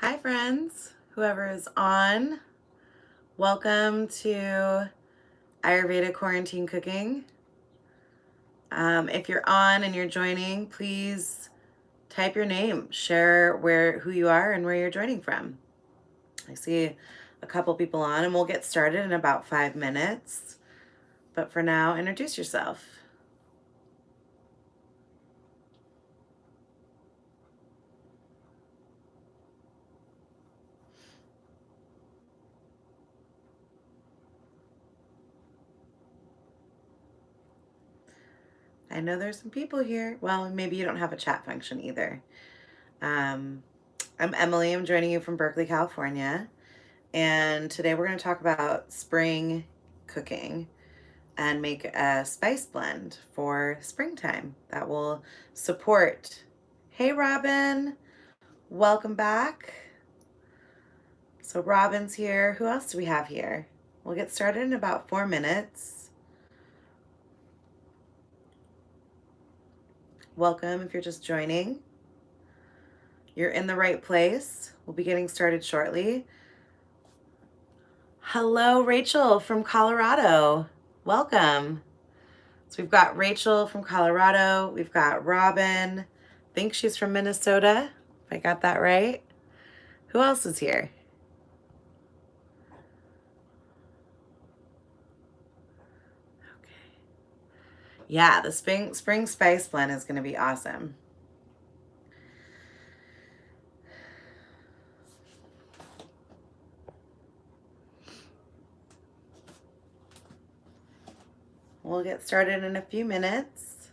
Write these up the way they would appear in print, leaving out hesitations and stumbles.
Hi friends, whoever is on, welcome to Ayurveda Quarantine Cooking. If you're on and you're joining, please type your name, share who you are and where you're joining from. I see a couple people on and we'll get started in about 5 minutes. But for now, introduce yourself. I know there's some people here. Well, maybe you don't have a chat function either. I'm Emily. I'm joining you from Berkeley, California. And today we're going to talk about spring cooking and make a spice blend for springtime that will support. Hey, Robin, welcome back. So, Robin's here. Who else do we have here? We'll get started in about 4 minutes. Welcome if you're just joining. You're in the right place. We'll be getting started shortly. Hello, Rachel from Colorado. Welcome. So we've got Rachel from Colorado. We've got Robin. I think she's from Minnesota, if I got that right. Who else is here? Okay. Yeah, the spring spice blend is going to be awesome. We'll get started in a few minutes.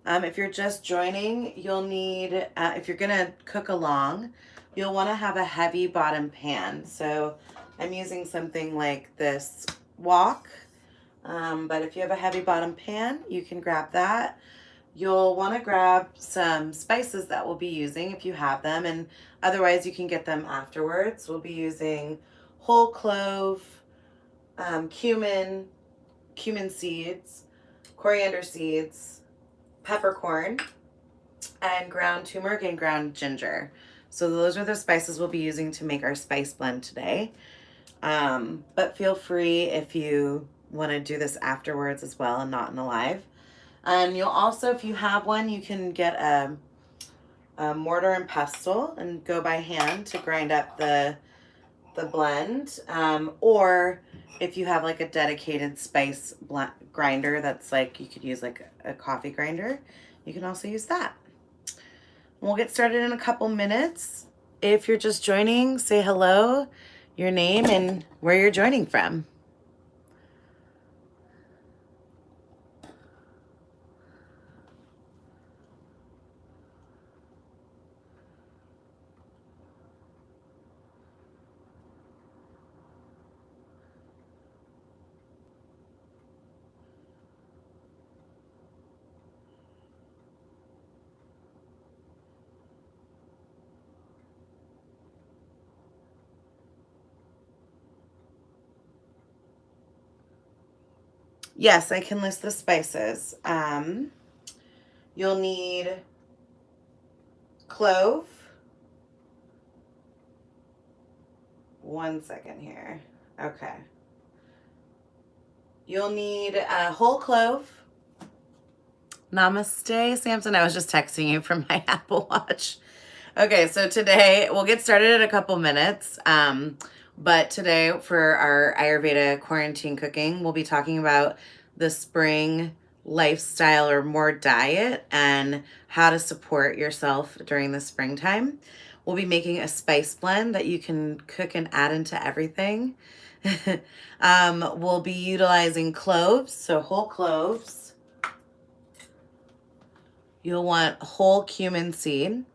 If you're just joining, you'll need, if you're going to cook along, you'll want to have a heavy bottom pan. So I'm using something like this wok, but if you have a heavy bottom pan, you can grab that. You'll want to grab some spices that we'll be using if you have them, and otherwise you can get them afterwards. We'll be using whole clove, cumin seeds, coriander seeds, peppercorn, and ground turmeric and ground ginger. So those are the spices we'll be using to make our spice blend today. But feel free if you want to do this afterwards as well and not in the live. And you'll also, if you have one, you can get a mortar and pestle and go by hand to grind up the blend. Or if you have like a dedicated spice grinder that's like, you could use like a coffee grinder, you can also use that. We'll get started in a couple minutes. If you're just joining, say hello, your name, and where you're joining from. Yes, I can list the spices. You'll need clove. One second here. Okay. You'll need a whole clove. Namaste, Samson. I was just texting you from my Apple Watch. Okay, so today we'll get started in a couple minutes. But today for our Ayurveda quarantine cooking, we'll be talking about the spring lifestyle or more diet and how to support yourself during the springtime. We'll be making a spice blend that you can cook and add into everything. We'll be utilizing cloves, so whole cloves. You'll want whole cumin seed.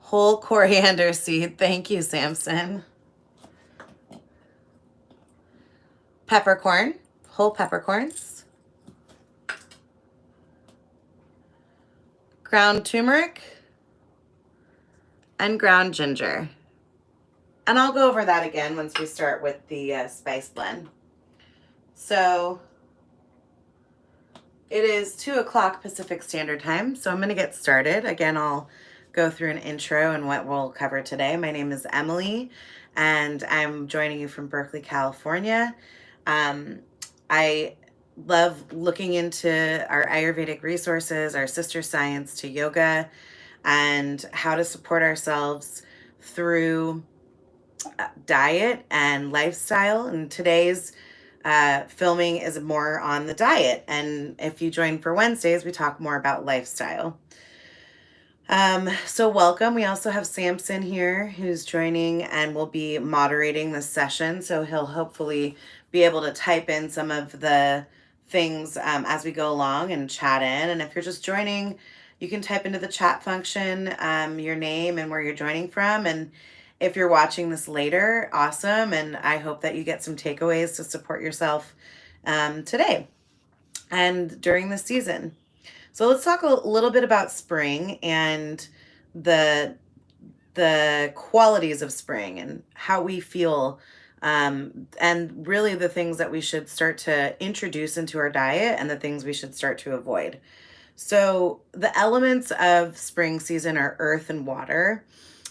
Whole coriander seed. Thank you, Samson. Peppercorn. Whole peppercorns. Ground turmeric. And ground ginger. And I'll go over that again once we start with the spice blend. So It is 2 o'clock Pacific Standard Time, so I'm going to get started. Again, I'll go through an intro and what we'll cover today. My name is Emily, and I'm joining you from Berkeley, California. I love looking into our Ayurvedic resources, our sister science to yoga, and how to support ourselves through diet and lifestyle. And today's filming is more on the diet. And if you join for Wednesdays, we talk more about lifestyle. So welcome. We also have Samson here who's joining and will be moderating this session. So he'll hopefully be able to type in some of the things as we go along and chat in. And if you're just joining, you can type into the chat function your name and where you're joining from. And if you're watching this later, awesome. And I hope that you get some takeaways to support yourself today and during the season. So let's talk a little bit about spring and the qualities of spring and how we feel, and really the things that we should start to introduce into our diet and the things we should start to avoid. So the elements of spring season are earth and water.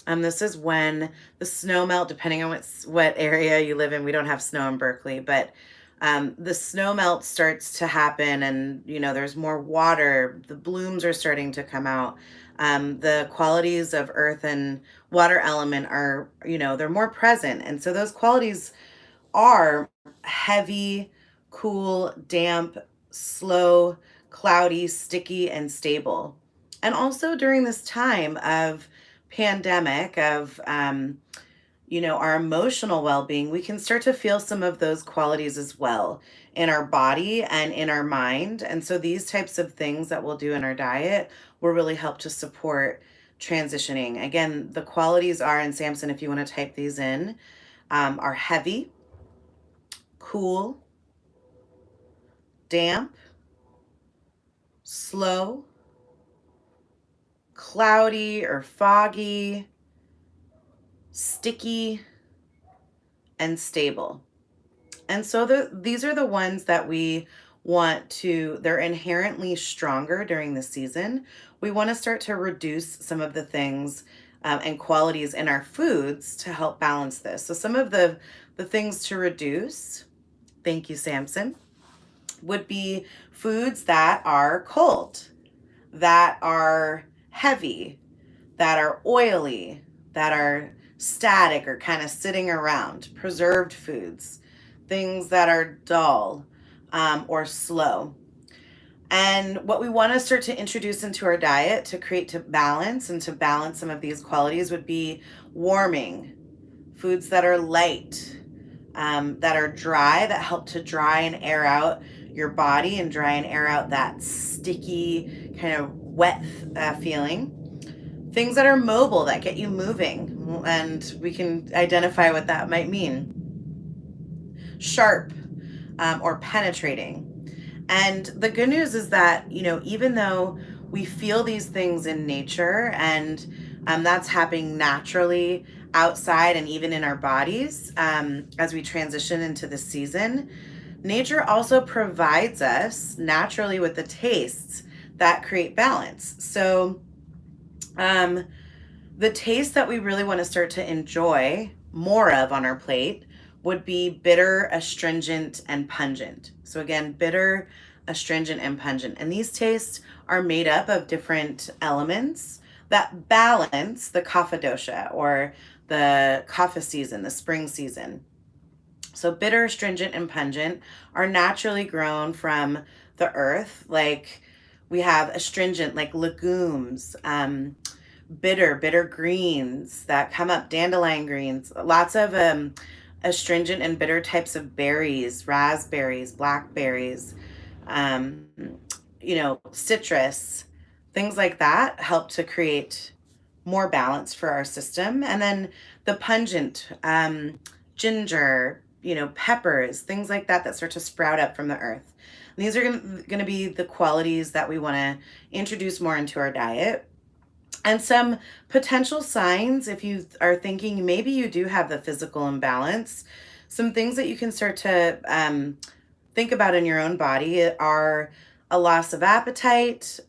This is when the snow melt, depending on what area you live in. We don't have snow in Berkeley, but the snow melt starts to happen, and there's more water. The blooms are starting to come out. The qualities of earth and water element are, they're more present, and so those qualities are heavy, cool, damp, slow, cloudy, sticky, and stable. And also during this time of pandemic, of our emotional well-being, we can start to feel some of those qualities as well in our body and in our mind. And so these types of things that we'll do in our diet will really help to support transitioning. Again, the qualities are, and Samson, if you want to type these in, are heavy, cool, damp, slow, cloudy or foggy, sticky, and stable. And so these are the ones that we want to, they're inherently stronger during the season. We want to start to reduce some of the things and qualities in our foods to help balance this. So some of the things to reduce, thank you, Samson, would be foods that are cold, that are heavy, that are oily, that are static or kind of sitting around, preserved foods, things that are dull or slow. And what we want to start to introduce into our diet to create to balance some of these qualities would be warming foods that are light, that are dry, that help to dry and air out your body and dry and air out that sticky kind of wet feeling. Things that are mobile, that get you moving, and we can identify what that might mean. Sharp or penetrating. And the good news is that, even though we feel these things in nature and that's happening naturally outside and even in our bodies as we transition into the season, nature also provides us naturally with the tastes that create balance. So the taste that we really want to start to enjoy more of on our plate would be bitter, astringent, and pungent. So again, bitter, astringent, and pungent. And these tastes are made up of different elements that balance the kapha dosha or the kapha season, the spring season. So bitter, astringent, and pungent are naturally grown from the earth. Like we have astringent, like legumes, bitter greens that come up, dandelion greens, lots of astringent and bitter types of berries, raspberries, blackberries, citrus, things like that help to create more balance for our system. And then the pungent, ginger, peppers, things like that start to sprout up from the earth. And these are going to be the qualities that we want to introduce more into our diet. And some potential signs, if you are thinking maybe you do have the physical imbalance, some things that you can start to think about in your own body are a loss of appetite,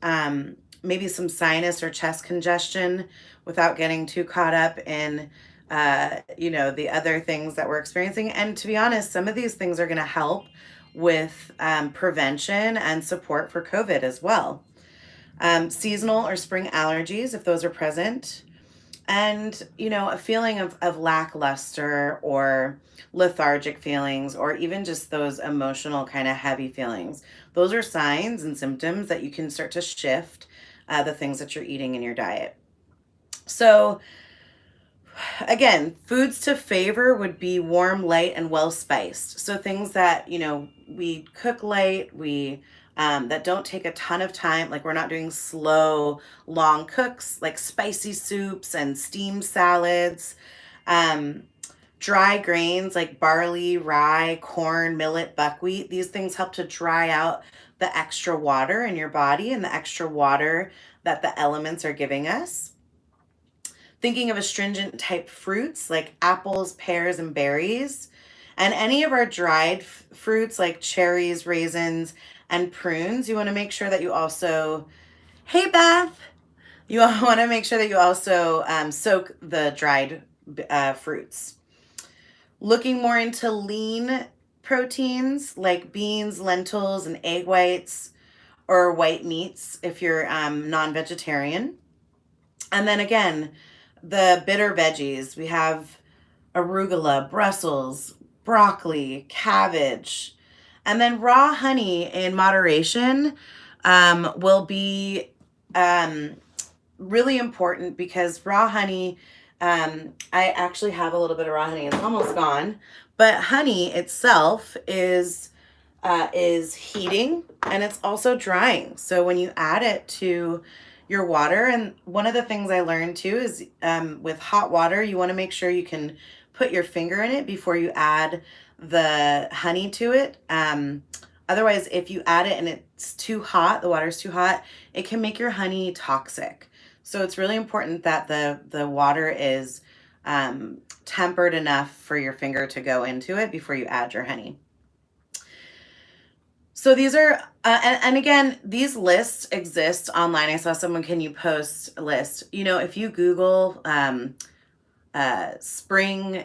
maybe some sinus or chest congestion without getting too caught up in, the other things that we're experiencing. And to be honest, some of these things are going to help with prevention and support for COVID as well. Seasonal or spring allergies, if those are present, and a feeling of lackluster or lethargic feelings, or even just those emotional kind of heavy feelings. Those are signs and symptoms that you can start to shift the things that you're eating in your diet. So again, foods to favor would be warm, light, and well spiced. So things that we cook light, we that don't take a ton of time. Like, we're not doing slow, long cooks, like spicy soups and steamed salads. Um, Dry grains like barley, rye, corn, millet, buckwheat. These things help to dry out the extra water in your body and the extra water that the elements are giving us. Thinking of astringent type fruits like apples, pears, and berries. And any of our dried fruits like cherries, raisins, and prunes, you want to make sure that you also, hey Beth, you want to make sure that you also soak the dried fruits. Looking more into lean proteins like beans, lentils, and egg whites, or white meats if you're non-vegetarian. And then again, the bitter veggies. We have arugula, Brussels, broccoli, cabbage, and then raw honey in moderation will be really important, because raw honey, I actually have a little bit of raw honey. It's almost gone, but honey itself is heating, and it's also drying. So when you add it to your water, and one of the things I learned too is with hot water, you want to make sure you can put your finger in it before you add the honey to it. Otherwise, if you add it and it's too hot, the water's too hot, it can make your honey toxic. So it's really important that the water is tempered enough for your finger to go into it before you add your honey. So these are, and again, these lists exist online. I saw someone, can you post a list? If you Google spring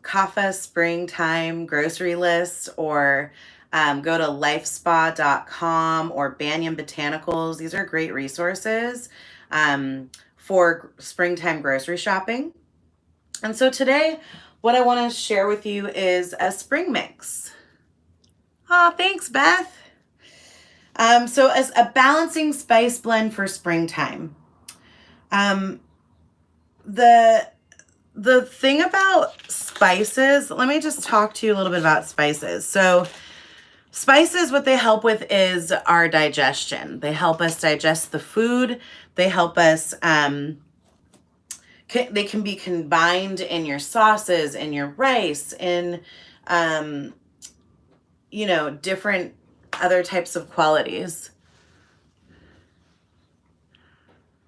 kapha springtime grocery list, or go to lifespa.com or Banyan Botanicals, these are great resources for springtime grocery shopping. And so today, what I want to share with you is a spring mix. Oh, thanks, Beth. So as a balancing spice blend for springtime, the thing about spices, let me just talk to you a little bit about spices. So spices, what they help with is our digestion. They help us digest the food. They help us, they can be combined in your sauces, in your rice, in, different other types of qualities.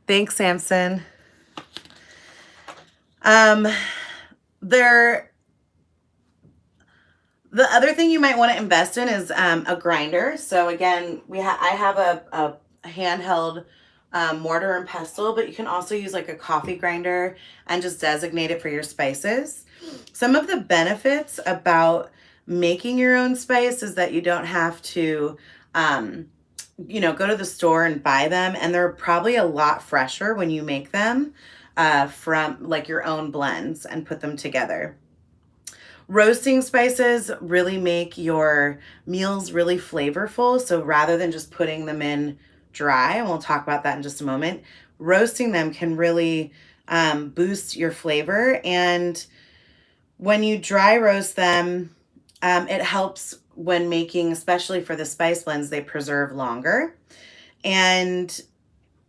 Thanks, Samson. The other thing you might want to invest in is a grinder. So again, I have a handheld mortar and pestle, but you can also use like a coffee grinder and just designate it for your spices. Some of the benefits about making your own spice is that you don't have to go to the store and buy them, and they're probably a lot fresher when you make them from like your own blends and put them together. Roasting spices really make your meals really flavorful. So rather than just putting them in dry, and we'll talk about that in just a moment, roasting them can really boost your flavor. And when you dry roast them, it helps when making, especially for the spice blends, they preserve longer. And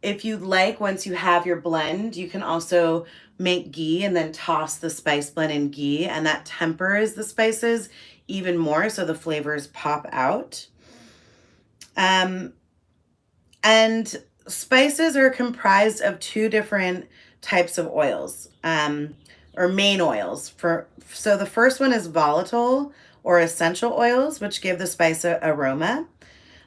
if you'd like, once you have your blend, you can also make ghee and then toss the spice blend in ghee, and that tempers the spices even more so the flavors pop out. And spices are comprised of two different types of oils, or main oils. So the first one is volatile or essential oils, which give the spice aroma.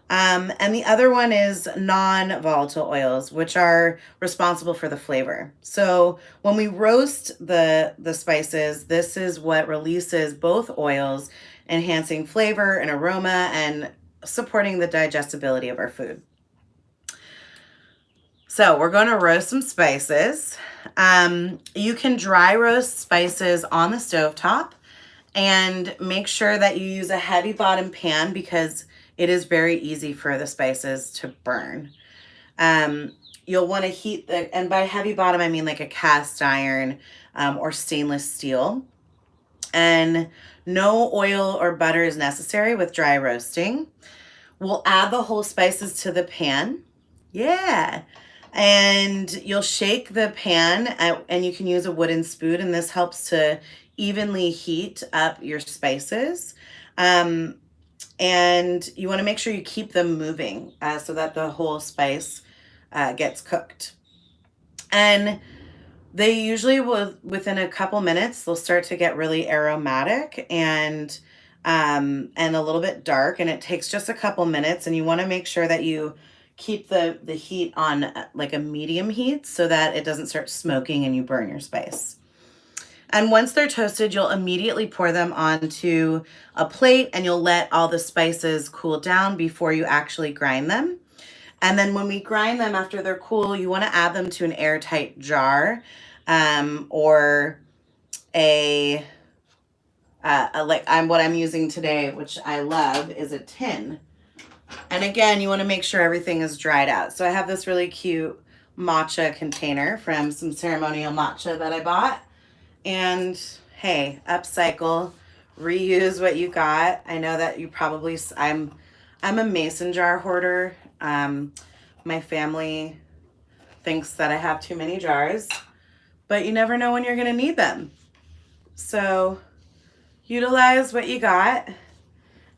And the other one is non-volatile oils, which are responsible for the flavor. So when we roast the spices, this is what releases both oils, enhancing flavor and aroma and supporting the digestibility of our food. So we're going to roast some spices. You can dry roast spices on the stovetop, and make sure that you use a heavy bottom pan because it is very easy for the spices to burn. You'll want to heat and by heavy bottom, I mean like a cast iron or stainless steel. And no oil or butter is necessary with dry roasting. We'll add the whole spices to the pan. Yeah. And you'll shake the pan and you can use a wooden spoon, and this helps to evenly heat up your spices. And you want to make sure you keep them moving so that the whole spice gets cooked. And they usually will, within a couple minutes, they'll start to get really aromatic and a little bit dark. And it takes just a couple minutes. And you want to make sure that you keep the heat on like a medium heat so that it doesn't start smoking and you burn your spice. And once they're toasted, you'll immediately pour them onto a plate and you'll let all the spices cool down before you actually grind them. And then when we grind them after they're cool, you want to add them to an airtight jar or what I'm using today, which I love, is a tin. And again, you want to make sure everything is dried out. So I have this really cute matcha container from some ceremonial matcha that I bought. And hey, upcycle, reuse what you got. I know that you probably, I'm a mason jar hoarder. My family thinks that I have too many jars, but you never know when you're going to need them. So utilize what you got.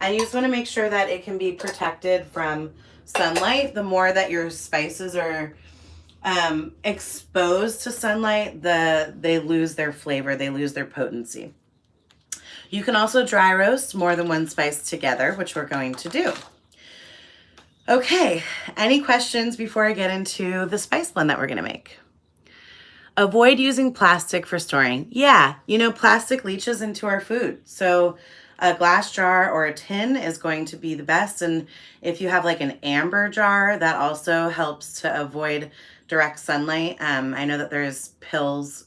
And you just want to make sure that it can be protected from sunlight. The more that your spices are exposed to sunlight, they lose their flavor, they lose their potency. You can also dry roast more than one spice together, which we're going to do. Okay, any questions before I get into the spice blend that we're going to make? Avoid using plastic for storing. Yeah, plastic leaches into our food. So a glass jar or a tin is going to be the best. And if you have like an amber jar, that also helps to avoid direct sunlight. I know that there's pills,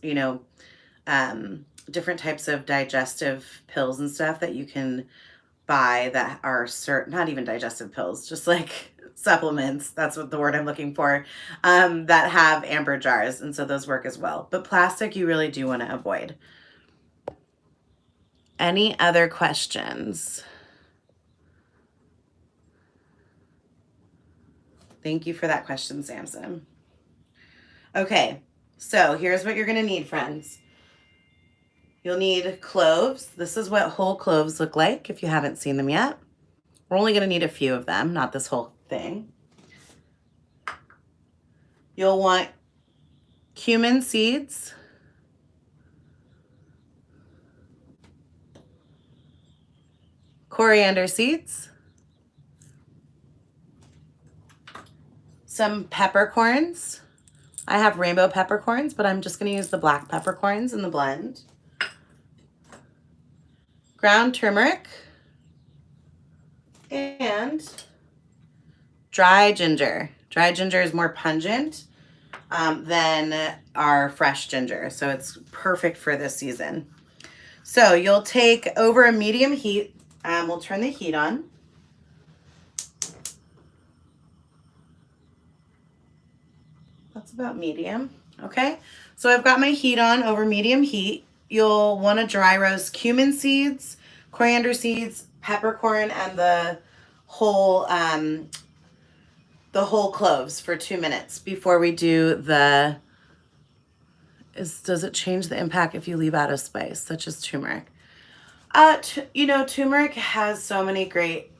different types of digestive pills and stuff that you can buy that are not even digestive pills, just like supplements. That's what the word I'm looking for, that have amber jars. And so those work as well. But plastic, you really do want to avoid. Any other questions? Thank you for that question, Samson. Okay, so here's what you're going to need, friends. You'll need cloves. This is what whole cloves look like if you haven't seen them yet. We're only going to need a few of them, not this whole thing. You'll want cumin seeds, coriander seeds, some peppercorns. I have rainbow peppercorns, but I'm just going to use the black peppercorns in the blend. Ground turmeric and dry ginger. Dry ginger is more pungent than our fresh ginger, so it's perfect for this season. So you'll take over a medium heat. We'll turn the heat on. That's about medium. Okay, so I've got my heat on over medium heat. You'll want to dry roast cumin seeds, coriander seeds, peppercorn, and the whole cloves for 2 minutes before we do the. Does it change the impact if you leave out a spice such as turmeric? Turmeric has so many great,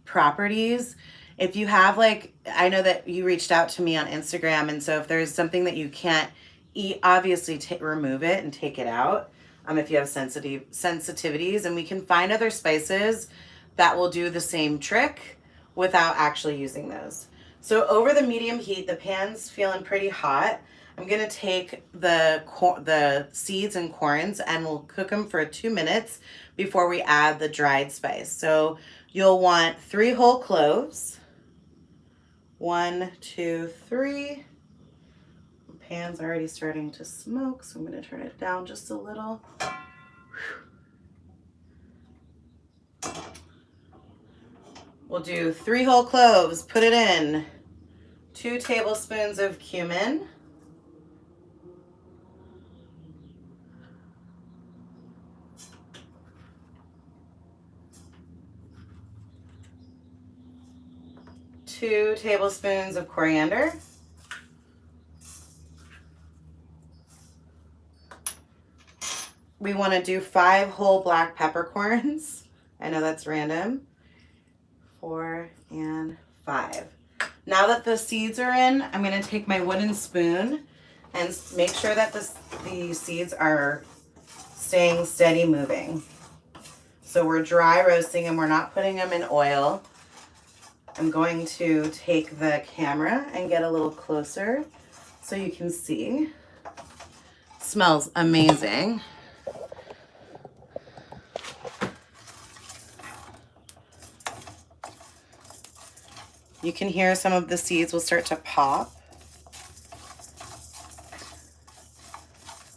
properties. If you have I know that you reached out to me on Instagram, and so if there's something that you can't eat, obviously remove it and take it out. If you have sensitivities, and we can find other spices that will do the same trick without actually using those. So over the medium heat, the pan's feeling pretty hot. I'm gonna take the seeds and corns and we'll cook them for 2 minutes before we add the dried spice. So you'll want 3 whole cloves. 1, 2, 3. The pan's already starting to smoke, so I'm gonna turn it down just a little. We'll do 3 whole cloves, put it in. 2 tablespoons of cumin. 2 tablespoons of coriander. We want to do 5 whole black peppercorns. I know that's random. 4 and 5. Now that the seeds are in, I'm going to take my wooden spoon and make sure that the seeds are staying steady moving. So we're dry roasting them. We're not putting them in oil. I'm going to take the camera and get a little closer so you can see. It smells amazing. You can hear some of the seeds will start to pop.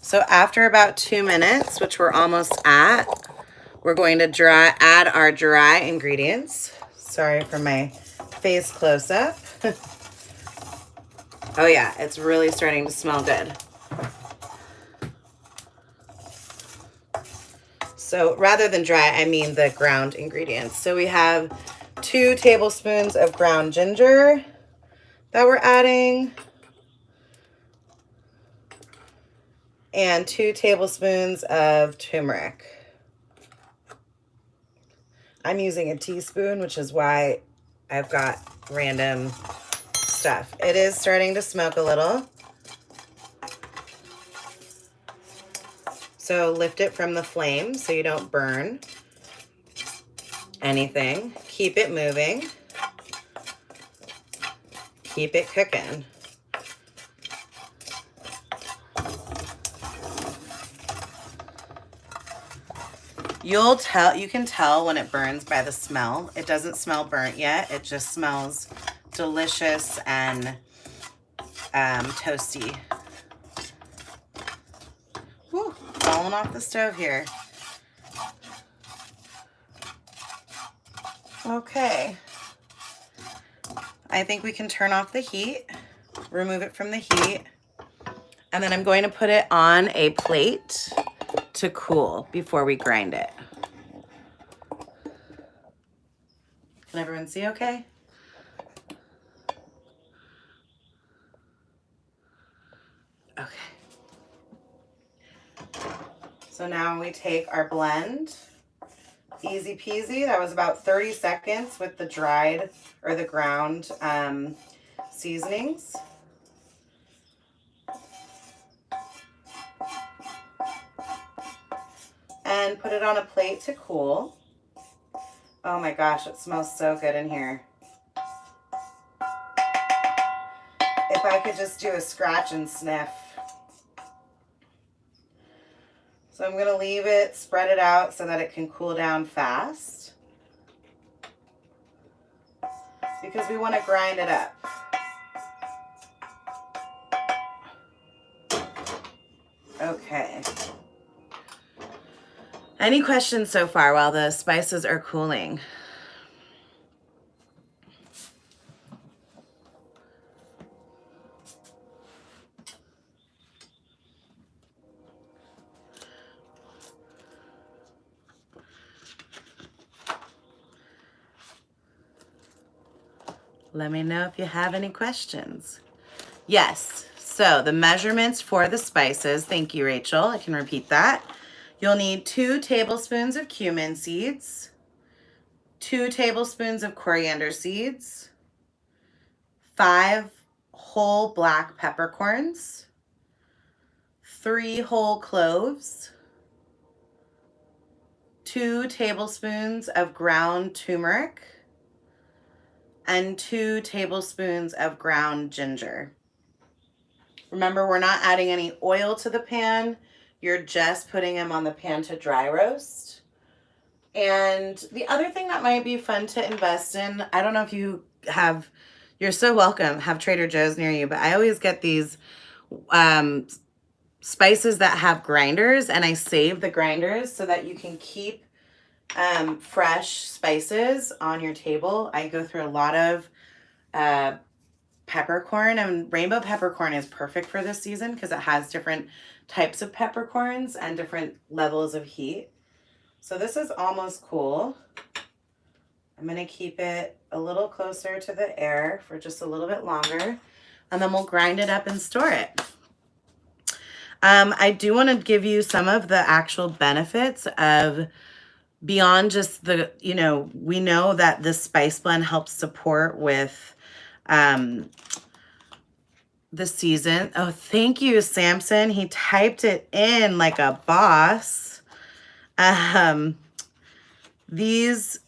So after about 2 minutes, which we're almost at, we're going to add our dry ingredients. Sorry for my face close-up. Oh yeah, it's really starting to smell good. So rather than dry, I mean the ground ingredients. So we have 2 tablespoons of ground ginger that we're adding, and 2 tablespoons of turmeric. I'm using a teaspoon, which is why I've got random stuff. It is starting to smoke a little. So lift it from the flame so you don't burn anything. Keep it moving. Keep it cooking. You can tell when it burns by the smell. It doesn't smell burnt yet. It just smells delicious and toasty. Whew, falling off the stove here. Okay. I think we can turn off the heat, remove it from the heat, and then I'm going to put it on a plate to cool before we grind it. Can everyone see okay? Okay. So now we take our blend. Easy peasy. That was about 30 seconds with the dried or the ground seasonings. And put it on a plate to cool. Oh my gosh, it smells so good in here. If I could just do a scratch and sniff. So I'm going to leave it, spread it out so that it can cool down fast. Because we want to grind it up. Okay. Any questions so far while the spices are cooling? Let me know if you have any questions. Yes, so the measurements for the spices, thank you, Rachel. I can repeat that. You'll need 2 tablespoons of cumin seeds, 2 tablespoons of coriander seeds, 5 whole black peppercorns, 3 whole cloves, 2 tablespoons of ground turmeric, and 2 tablespoons of ground ginger. Remember, we're not adding any oil to the pan. You're just putting them on the pan to dry roast. And the other thing that might be fun to invest in, I don't know if you have, you're so welcome, have Trader Joe's near you, but I always get these spices that have grinders, and I save the grinders so that you can keep fresh spices on your table. I go through a lot of peppercorn, and rainbow peppercorn is perfect for this season because it has different types of peppercorns and different levels of heat. So this is almost cool. I'm going to keep it a little closer to the air for just a little bit longer, and then we'll grind it up and store it. I do want to give you some of the actual benefits of, beyond just the, we know that this spice blend helps support with the season. Oh, thank you, Samson. He typed it in like a boss. These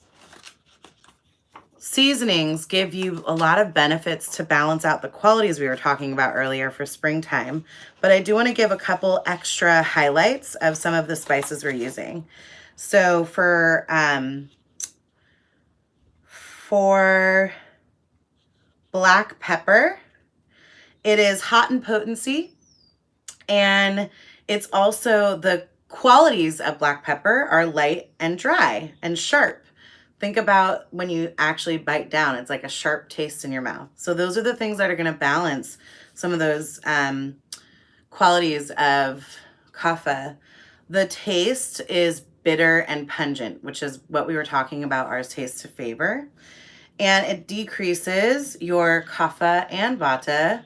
seasonings give you a lot of benefits to balance out the qualities we were talking about earlier for springtime. But I do want to give a couple extra highlights of some of the spices we're using. So for black pepper, it is hot in potency, and it's also, the qualities of black pepper are light and dry and sharp. Think about when you actually bite down, it's like a sharp taste in your mouth. So those are the things that are going to balance some of those qualities of kapha. The taste is bitter and pungent, which is what we were talking about, our taste to favor. And it decreases your kapha and vata,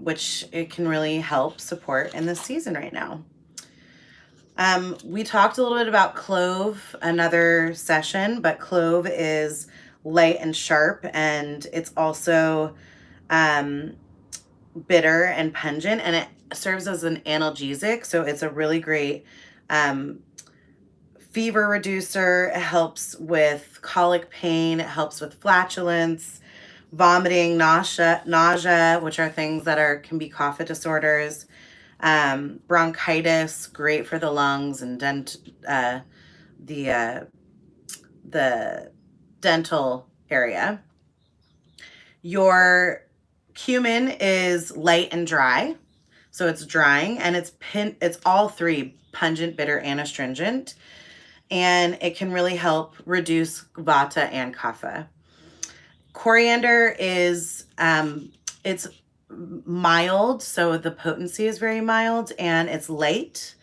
which it can really help support in this season right now. We talked a little bit about clove another session, but clove is light and sharp, and it's also bitter and pungent, and it serves as an analgesic. So it's a really great fever reducer. It helps with colic pain. It helps with flatulence, vomiting, nausea, which are things that can be kapha disorders. Bronchitis, great for the lungs and the dental area. Your cumin is light and dry, so it's drying, and it's all three, pungent, bitter, and astringent, and it can really help reduce vata and kapha. Coriander is it's mild, so the potency is very mild, and it's light,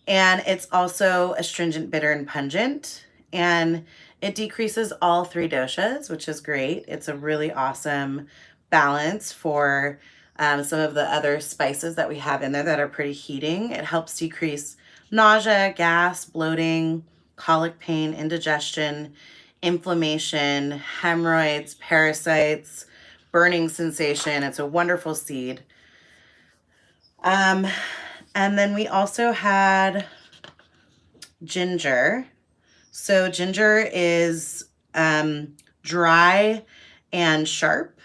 and it's also astringent, bitter, and pungent, and it decreases all 3 doshas, which is great. It's a really awesome balance for some of the other spices that we have in there that are pretty heating. It helps decrease nausea, gas, bloating, colic pain, indigestion, inflammation, hemorrhoids, parasites, burning sensation. It's a wonderful seed. And then we also had ginger. So ginger is dry and sharp,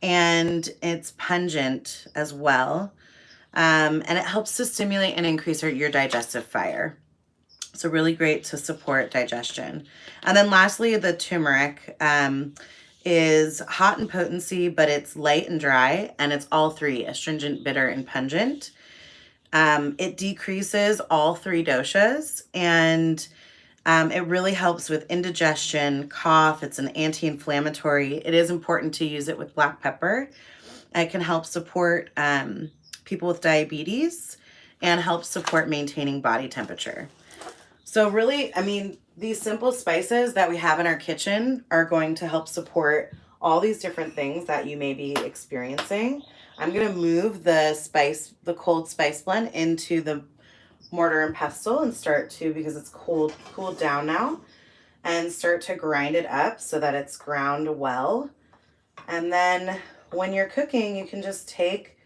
and it's pungent as well. And it helps to stimulate and increase your digestive fire. So really great to support digestion. And then lastly, the turmeric is hot in potency, but it's light and dry, and it's all 3, astringent, bitter, and pungent. It decreases all 3 doshas, and it really helps with indigestion, cough. It's an anti-inflammatory. It is important to use it with black pepper. It can help support people with diabetes and help support maintaining body temperature. So really, I mean, these simple spices that we have in our kitchen are going to help support all these different things that you may be experiencing. I'm going to move the cold spice blend into the mortar and pestle and start to, because it's cooled down now, and start to grind it up so that it's ground well. And then when you're cooking, you can just take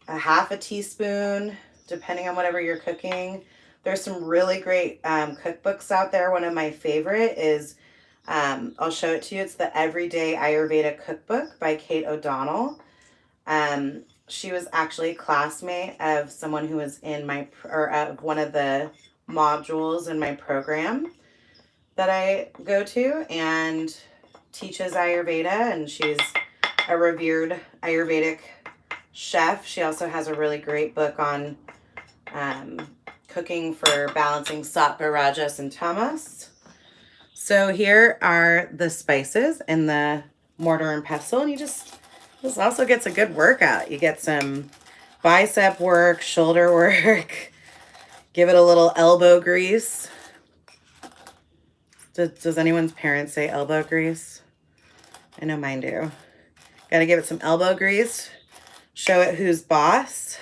a half a teaspoon, depending on whatever you're cooking. There's some really great cookbooks out there. One of my favorite is I'll show it to you. It's the Everyday Ayurveda Cookbook by Kate O'Donnell. She was actually a classmate of someone who was in my, or one of the modules in my program that I go to, and teaches Ayurveda, and she's a revered Ayurvedic chef. She also has a really great book on cooking for balancing sattva, rajas, and tamas. So here are the spices in the mortar and pestle, and this also gets a good workout. You get some bicep work, shoulder work, give it a little elbow grease. Does anyone's parents say elbow grease? I know mine do. Gotta give it some elbow grease, show it who's boss,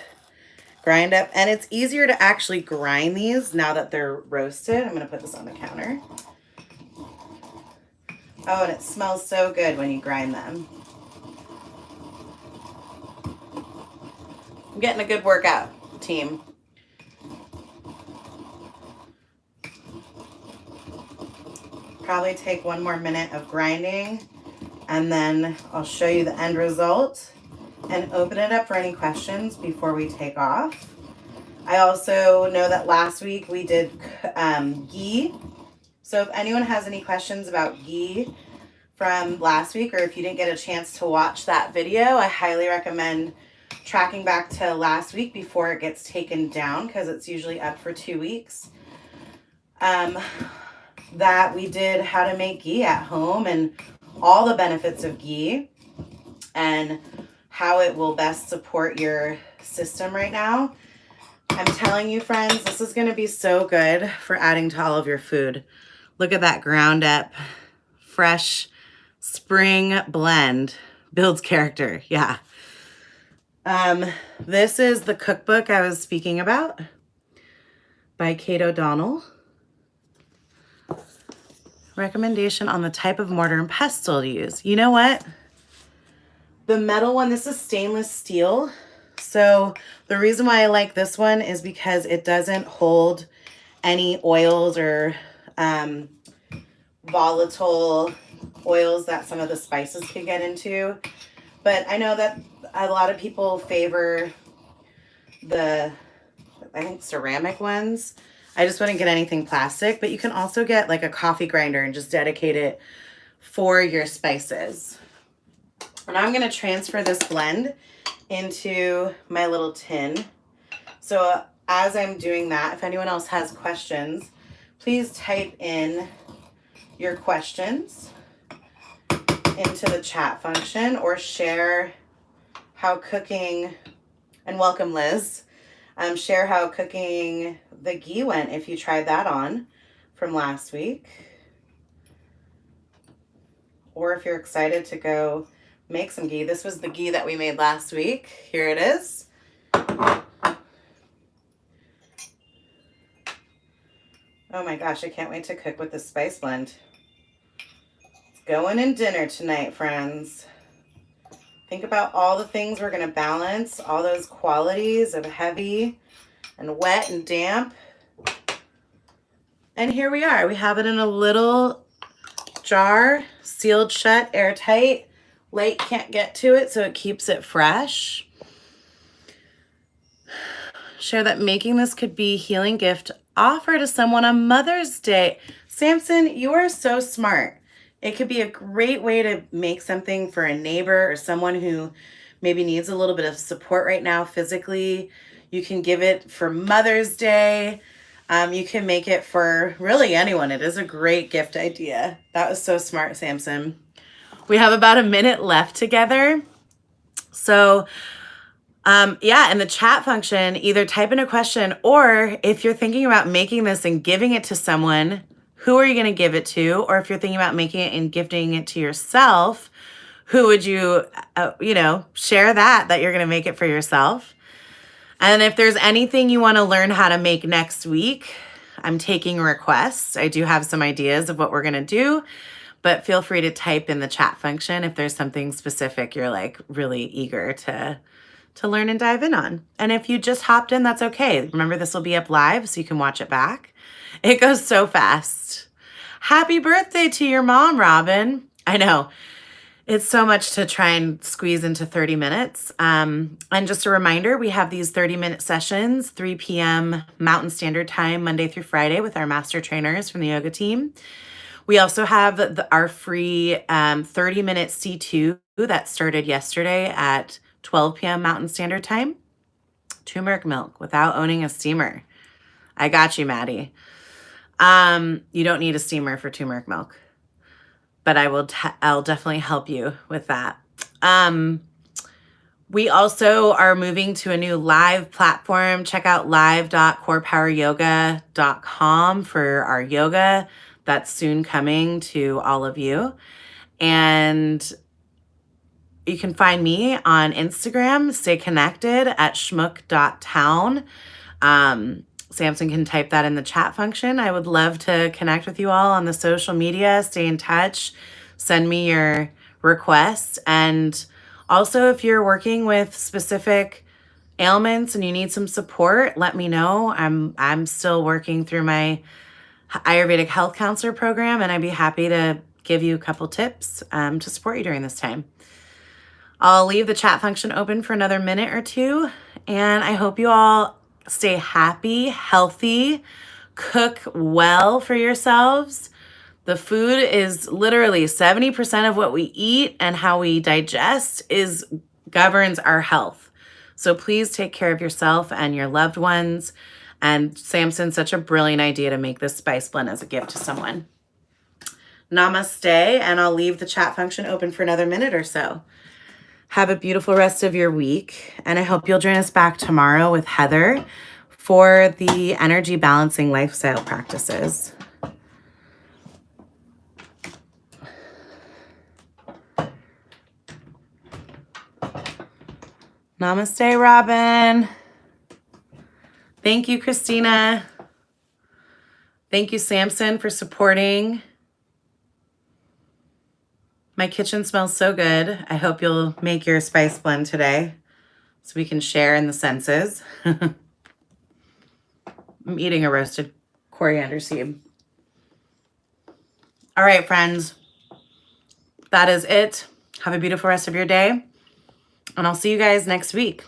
grind up, and it's easier to actually grind these now that they're roasted. I'm gonna put this on the counter. Oh, and it smells so good when you grind them. I'm getting a good workout, team. Probably take one more minute of grinding, and then I'll show you the end result and open it up for any questions before we take off. I also know that last week we did ghee. So if anyone has any questions about ghee from last week, or if you didn't get a chance to watch that video, I highly recommend tracking back to last week before it gets taken down, because it's usually up for 2 weeks. That we did how to make ghee at home and all the benefits of ghee and how it will best support your system right now. I'm telling you, friends, this is going to be so good for adding to all of your food. Look at that ground up, fresh spring blend. Builds character, yeah. This is the cookbook I was speaking about by Kate O'Donnell. Recommendation on the type of mortar and pestle to use. You know what? The metal one, this is stainless steel. So the reason why I like this one is because it doesn't hold any oils or volatile oils that some of the spices could get into. But I know that a lot of people favor the, I think, ceramic ones. I just wouldn't get anything plastic, but you can also get like a coffee grinder and just dedicate it for your spices. And I'm going to transfer this blend into my little tin. So as I'm doing that, if anyone else has questions, please type in your questions into the chat function, or share how cooking, and welcome Liz, share how cooking the ghee went if you tried that on from last week, or if you're excited to go make some ghee. This was the ghee that we made last week. Here it is. Oh my gosh, I can't wait to cook with this spice blend. It's going in dinner tonight, friends. Think about all the things we're going to balance, all those qualities of heavy and wet and damp. And here we are. We have it in a little jar, sealed shut, airtight. Light can't get to it, so it keeps it fresh. Share that making this could be a healing gift offer to someone on Mother's Day. Samson, you are so smart. It could be a great way to make something for a neighbor or someone who maybe needs a little bit of support right now physically. You can give it for Mother's Day. You can make it for really anyone. It is a great gift idea. That was so smart, Samson. We have about a minute left together. So yeah, in the chat function, either type in a question, or if you're thinking about making this and giving it to someone, who are you going to give it to? Or if you're thinking about making it and gifting it to yourself, who would you, share that you're going to make it for yourself? And if there's anything you want to learn how to make next week, I'm taking requests. I do have some ideas of what we're going to do, but feel free to type in the chat function if there's something specific you're like really eager to learn and dive in on. And if you just hopped in, that's okay. Remember, this will be up live so you can watch it back. It goes so fast. Happy birthday to your mom, Robin. I know. It's so much to try and squeeze into 30 minutes. And just a reminder, we have these 30-minute sessions, 3 p.m. Mountain Standard Time, Monday through Friday with our master trainers from the yoga team. We also have our free 30-minute C2 that started yesterday at 12 p.m. Mountain Standard Time. Turmeric milk without owning a steamer. I got you, Maddie. You don't need a steamer for turmeric milk, but I'll definitely help you with that. We also are moving to a new live platform. Check out live.corepoweryoga.com for our yoga. That's soon coming to all of you. And you can find me on Instagram, stay connected at schmook.town. Samson can type that in the chat function. I would love to connect with you all on the social media, stay in touch, send me your requests. And also, if you're working with specific ailments and you need some support, let me know. I'm still working through my Ayurvedic health counselor program, and I'd be happy to give you a couple tips to support you during this time. I'll leave the chat function open for another minute or two, and I hope you all stay happy, healthy, cook well for yourselves. The food is literally 70% of what we eat, and how we digest governs our health. So please take care of yourself and your loved ones. And Samson, such a brilliant idea to make this spice blend as a gift to someone. Namaste, and I'll leave the chat function open for another minute or so. Have a beautiful rest of your week, and I hope you'll join us back tomorrow with Heather for the energy balancing lifestyle practices. Namaste, Robin. Thank you, Christina. Thank you, Samson, for supporting. My kitchen smells so good. I hope you'll make your spice blend today so we can share in the senses. I'm eating a roasted coriander seed. All right, friends. That is it. Have a beautiful rest of your day. And I'll see you guys next week.